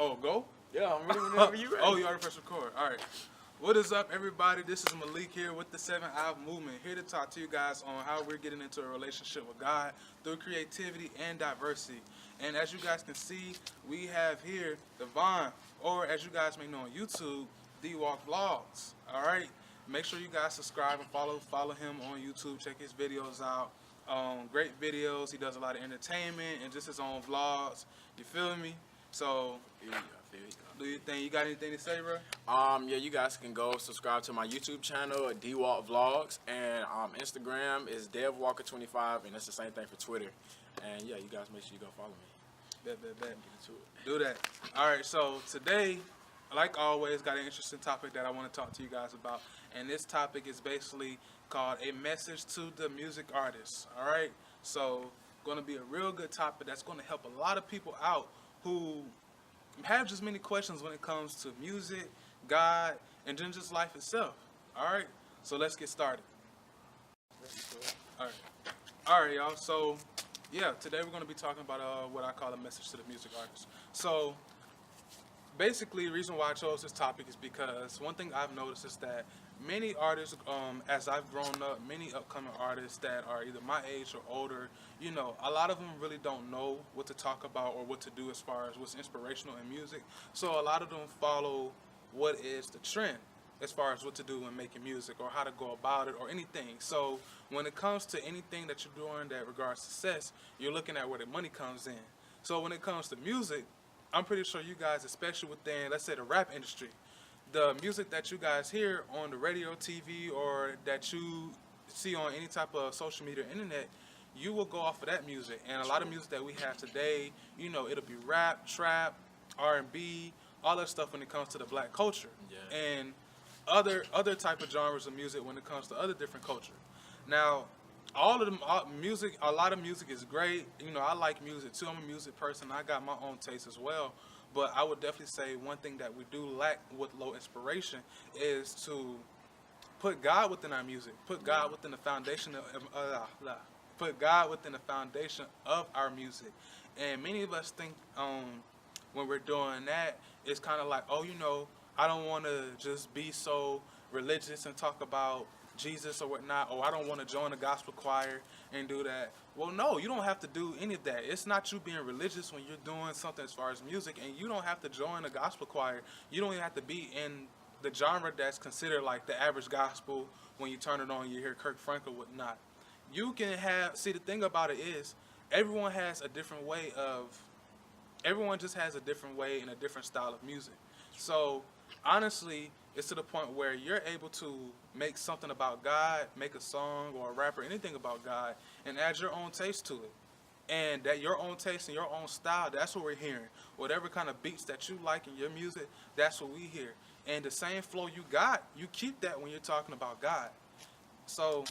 Oh, go? Yeah, I'm ready whenever you ready. Oh, you already pressed record. All right. What is up, everybody? This is Malik here with the 7 Eye Movement, here to talk to you guys on how we're getting into a relationship with God through creativity and diversity. And as you guys can see, we have here Devon, or as you guys may know on YouTube, DEWALK Vlogs. All right. Make sure you guys subscribe and follow him on YouTube. Check his videos out. Great videos. He does a lot of entertainment and just his own vlogs. You feel me? So, do you think you got anything to say, bro? Yeah, you guys can go subscribe to my YouTube channel at DEWALK Vlogs, and Instagram is DevWalker25, and that's the same thing for Twitter. And yeah, you guys make sure you go follow me. Bet. Get into it. Do that. All right. So today, like always, got an interesting topic that I want to talk to you guys about, and this topic is basically called a message to the music artists. All right. So, going to be a real good topic that's going to help a lot of people out who have just many questions when it comes to music, God, and then just life itself. All right, so let's get started. All right, y'all. So, yeah, today we're going to be talking about what I call a message to the music artist. So, basically, the reason why I chose this topic is because one thing I've noticed is that many artists, as I've grown up, many upcoming artists that are either my age or older, you know, a lot of them really don't know what to talk about or what to do as far as what's inspirational in music. So a lot of them follow what is the trend as far as what to do when making music or how to go about it or anything. So when it comes to anything that you're doing that regards success, you're looking at where the money comes in. So when it comes to music, I'm pretty sure you guys, especially within, let's say, the rap industry, the music that you guys hear on the radio, TV, or that you see on any type of social media or internet, you will go off of that music. And a lot of music that we have today, you know, it'll be rap, trap, R&B, all that stuff when it comes to the black culture. Yeah. And other type of genres of music when it comes to other different culture. Now, all of them, music, a lot of music is great. You know, I like music too. I'm a music person. I got my own taste as well. But I would definitely say one thing that we do lack with low inspiration is to put God within our music, put God within the foundation put God within the foundation of our music. And many of us think when we're doing that, it's kind of like, oh, you know, I don't want to just be so religious and talk about Jesus or whatnot, or I don't want to join a gospel choir and do that. Well, no, you don't have to do any of that. It's not you being religious when you're doing something as far as music, and you don't have to join a gospel choir. You don't even have to be in the genre that's considered like the average gospel. When you turn it on, you hear Kirk Franklin, whatnot. You can have, see, the thing about it is, everyone has a different way of, everyone just has a different way and a different style of music. So, honestly, it's to the point where you're able to make something about God, make a song or a rapper, anything about God, and add your own taste to it. And that your own taste and your own style, that's what we're hearing. Whatever kind of beats that you like in your music, that's what we hear. And the same flow you got, you keep that when you're talking about God. So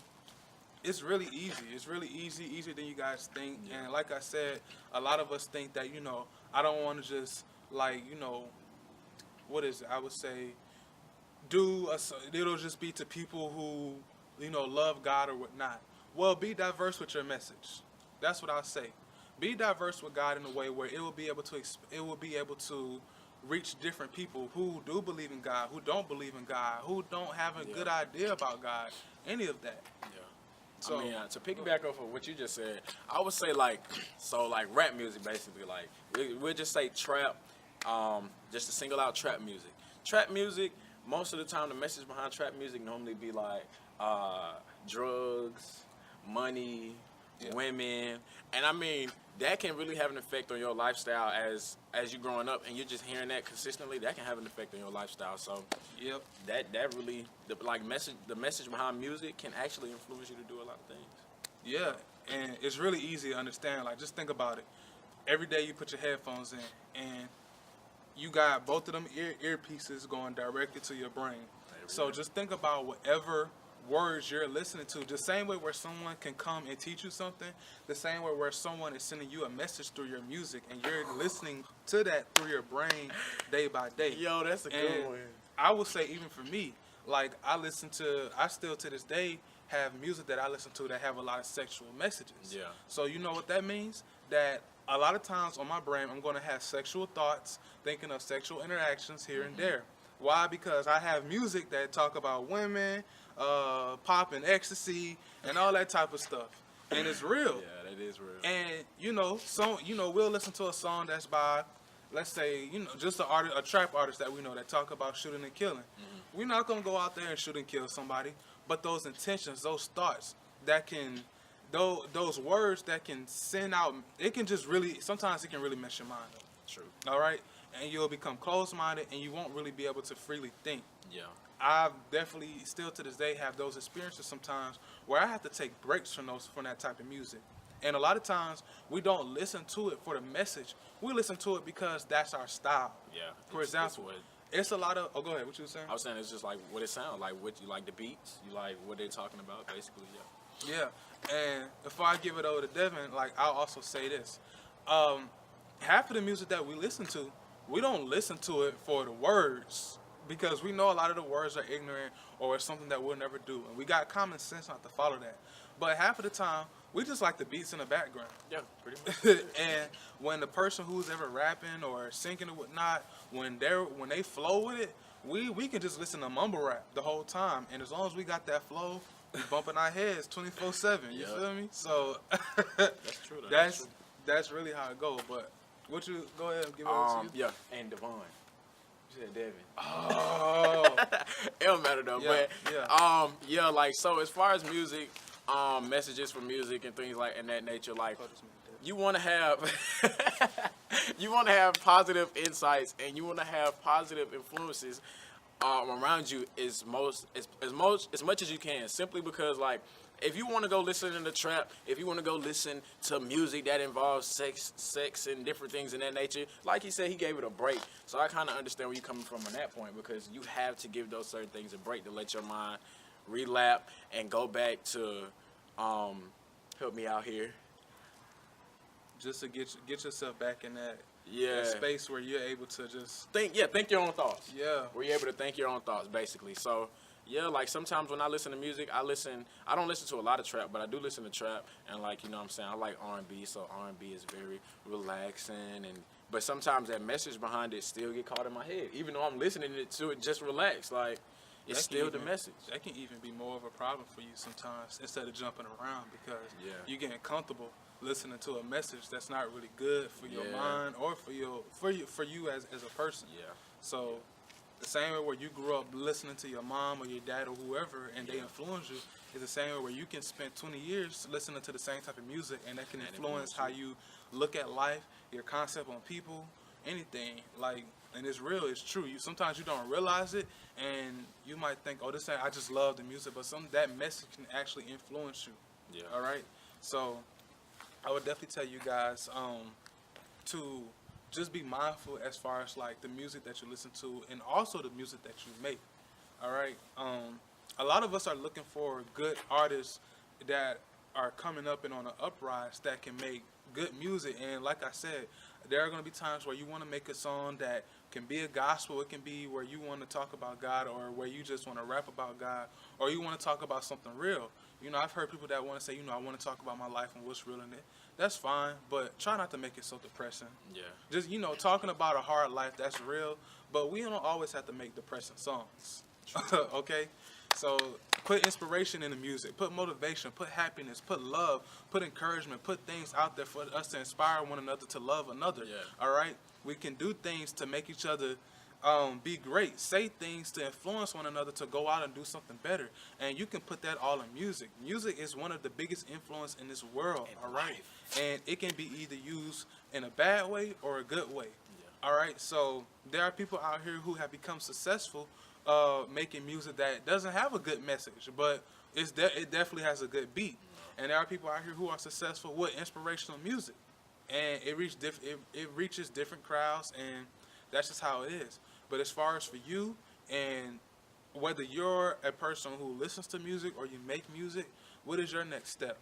it's really easy. It's really easy, easier than you guys think. Yeah. And like I said, a lot of us think that, you know, I don't want to just, like, you know, what is it? I would say, it'll just be to people who, you know, love God or whatnot. Well, be diverse with your message. That's what I'll say. Be diverse with God in a way where it will be able to reach different people who do believe in God, who don't believe in God, who don't have a good idea about God, any of that. Yeah. So, I mean, to piggyback off of what you just said, I would say like rap music basically, like we'll just say trap, just to single out trap music. Trap music, most of the time the message behind trap music normally be like drugs, money, women, and I mean that can really have an effect on your lifestyle as you growing up, and you're just hearing that consistently. That can have an effect on your lifestyle. So, that really the message behind music can actually influence you to do a lot of things. Yeah, and it's really easy to understand. Like, just think about it. Every day you put your headphones in, and you got both of them earpieces going directly to your brain. So just think about whatever words you're listening to. The same way where someone can come and teach you something, the same way where someone is sending you a message through your music, and you're listening to that through your brain day by day. Yo, that's a good one. I would say even for me, like I still to this day have music that I listen to that have a lot of sexual messages. Yeah. So you know what that means? That a lot of times on my brain, I'm going to have sexual thoughts, thinking of sexual interactions here and there. Why? Because I have music that talk about women, pop and ecstasy, and all that type of stuff. And it's real. Yeah, that is real. And we'll listen to a song that's by, let's say, just a trap artist that we know that talk about shooting and killing. We're not gonna go out there and shoot and kill somebody, but those intentions, those thoughts that can, those words that can send out, it can just really, sometimes it can really mess your mind up. True. All right, and you'll become closed-minded, and you won't really be able to freely think. Yeah. I definitely still to this day have those experiences sometimes where I have to take breaks from that type of music. And a lot of times we don't listen to it for the message. We listen to it because that's our style. Yeah. For example, it's a lot of. Oh, go ahead. What you were saying? I was saying it's just like what it sounds like. What you like the beats? You like what they're talking about, basically. Yeah. Yeah. And before I give it over to Devin, like I'll also say this: half of the music that we listen to, we don't listen to it for the words. Because we know a lot of the words are ignorant or it's something that we'll never do. And we got common sense not to follow that. But half of the time, we just like the beats in the background. Yeah, pretty much. And when the person who's ever rapping or singing or whatnot, when they flow with it, we can just listen to mumble rap the whole time. And as long as we got that flow, we bumping our heads 24/7. You feel me? So that's true. That's really how it goes. But go ahead and give it over to you. Yeah, and Devon. You said Devin. Oh. It don't matter though. Yeah, but like so as far as music, messages for music and things like in that nature, like you want to have positive insights and you want to have positive influences around you as much as you can, simply because like if you want to go listen to the trap, if you want to go listen to music that involves sex and different things in that nature, like he said, he gave it a break. So I kind of understand where you're coming from on that point, because you have to give those certain things a break to let your mind relap and go back to, help me out here. Just to get yourself back in that space where you're able to just think your own thoughts. Yeah. Where you're able to think your own thoughts, basically. So yeah, like sometimes when I listen to music, I don't listen to a lot of trap, but I do listen to trap, and like, you know what I'm saying, I like R&B, so R&B is very relaxing, but sometimes that message behind it still get caught in my head, even though I'm listening to it just relax, like it's still the message. That can even be more of a problem for you sometimes, instead of jumping around, because you're getting comfortable listening to a message that's not really good for your mind or for you as a person. Yeah. So the same way where you grew up listening to your mom or your dad or whoever, and they influence you, is the same way where you can spend 20 years listening to the same type of music, and that can influence how you look at life, your concept on people, anything. Like, and it's real, it's true. Sometimes you don't realize it, and you might think, oh, I just love the music, but that message can actually influence you. Yeah. All right. So I would definitely tell you guys to just be mindful as far as like the music that you listen to, and also the music that you make. All right. A lot of us are looking for good artists that are coming up and on an uprise that can make good music. And like I said, there are going to be times where you want to make a song that can be a gospel. It can be where you want to talk about God, or where you just want to rap about God, or you want to talk about something real. I've heard people that want to say, I want to talk about my life and what's real in it. That's fine, but try not to make it so depressing. Yeah. Just, talking about a hard life, that's real, but we don't always have to make depressing songs. Okay? So put inspiration in the music, put motivation, put happiness, put love, put encouragement, put things out there for us to inspire one another to love another. Yeah. All right? We can do things to make each other be great. Say things to influence one another to go out and do something better. And you can put that all in music. Music is one of the biggest influence in this world. All right? And it can be either used in a bad way or a good way. Yeah. All right? So there are people out here who have become successful making music that doesn't have a good message, but it definitely has a good beat. And there are people out here who are successful with inspirational music, and it reaches different crowds, and that's just how it is. But as far as for you, and whether you're a person who listens to music or you make music, what is your next step?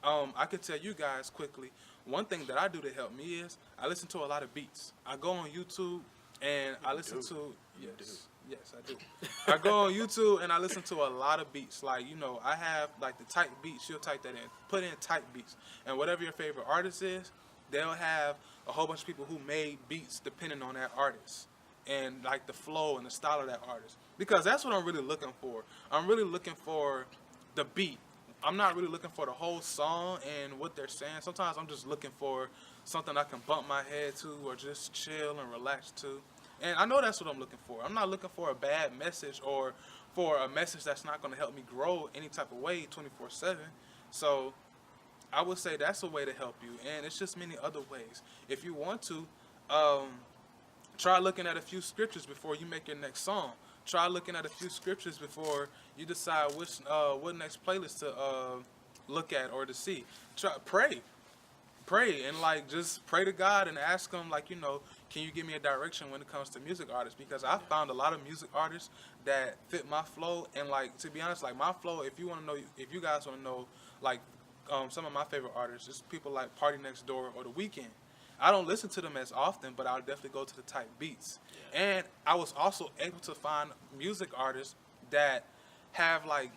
I can tell you guys quickly, one thing that I do to help me is I listen to a lot of beats. I go on YouTube and I listen to Yes, I do. I go on YouTube and I listen to a lot of beats. Like, I have like the type beats. You'll type that in. Put in type beats. And whatever your favorite artist is, they'll have a whole bunch of people who made beats depending on that artist and like the flow and the style of that artist. Because that's what I'm really looking for. I'm really looking for the beat. I'm not really looking for the whole song and what they're saying. Sometimes I'm just looking for something I can bump my head to or just chill and relax to. And I know that's what I'm looking for. I'm not looking for a bad message or for a message that's not going to help me grow any type of way 24/7. So I would say that's a way to help you, and it's just many other ways. If you want to, try looking at a few scriptures before you make your next song. Try looking at a few scriptures before you decide what next playlist to look at or to see. Pray and like just pray to God and ask Him, like, can you give me a direction when it comes to music artists? Because I found a lot of music artists that fit my flow, and like, to be honest, like my flow, if you guys want to know, like, some of my favorite artists, just people like Party Next Door or The Weeknd. I don't listen to them as often, but I'll definitely go to the type beats. Yeah. And I was also able to find music artists that have like,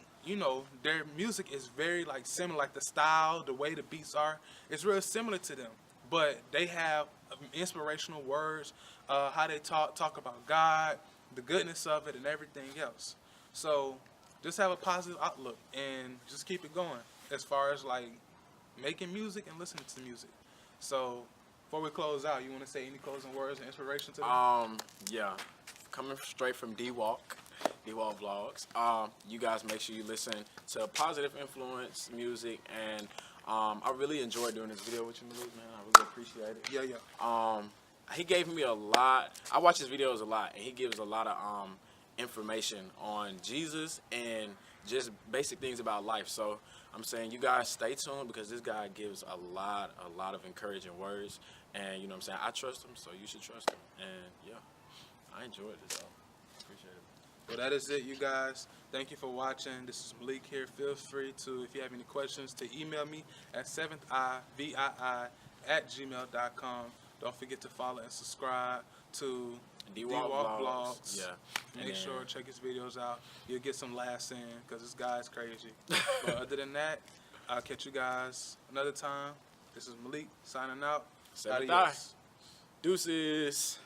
their music is very like similar, like the style, the way the beats are, it's real similar to them. But they have inspirational words, how they talk about God, the goodness of it, and everything else. So just have a positive outlook and just keep it going as far as like making music and listening to music. So before we close out, you want to say any closing words and inspiration to them? Yeah, coming straight from DEWALK Vlogs. You guys make sure you listen to positive influence music, and I really enjoyed doing this video with you, Malik, man. I really appreciate it. Yeah. He gave me a lot. I watch his videos a lot, and he gives a lot of information on Jesus and just basic things about life. So I'm saying you guys stay tuned, because this guy gives a lot of encouraging words, and what I'm saying, I trust him, so you should trust him. And yeah, I enjoyed it, though. Appreciate it. Well, that is it, you guys. Thank you for watching. This is Malik here. Feel free to, if you have any questions, to email me at 7thivii@gmail.com. Don't forget to follow and subscribe to DEWALK Vlogs. Yeah. Make sure check his videos out. You'll get some laughs in, because this guy's crazy. But other than that, I'll catch you guys another time. This is Malik signing out. Adios. Deuces.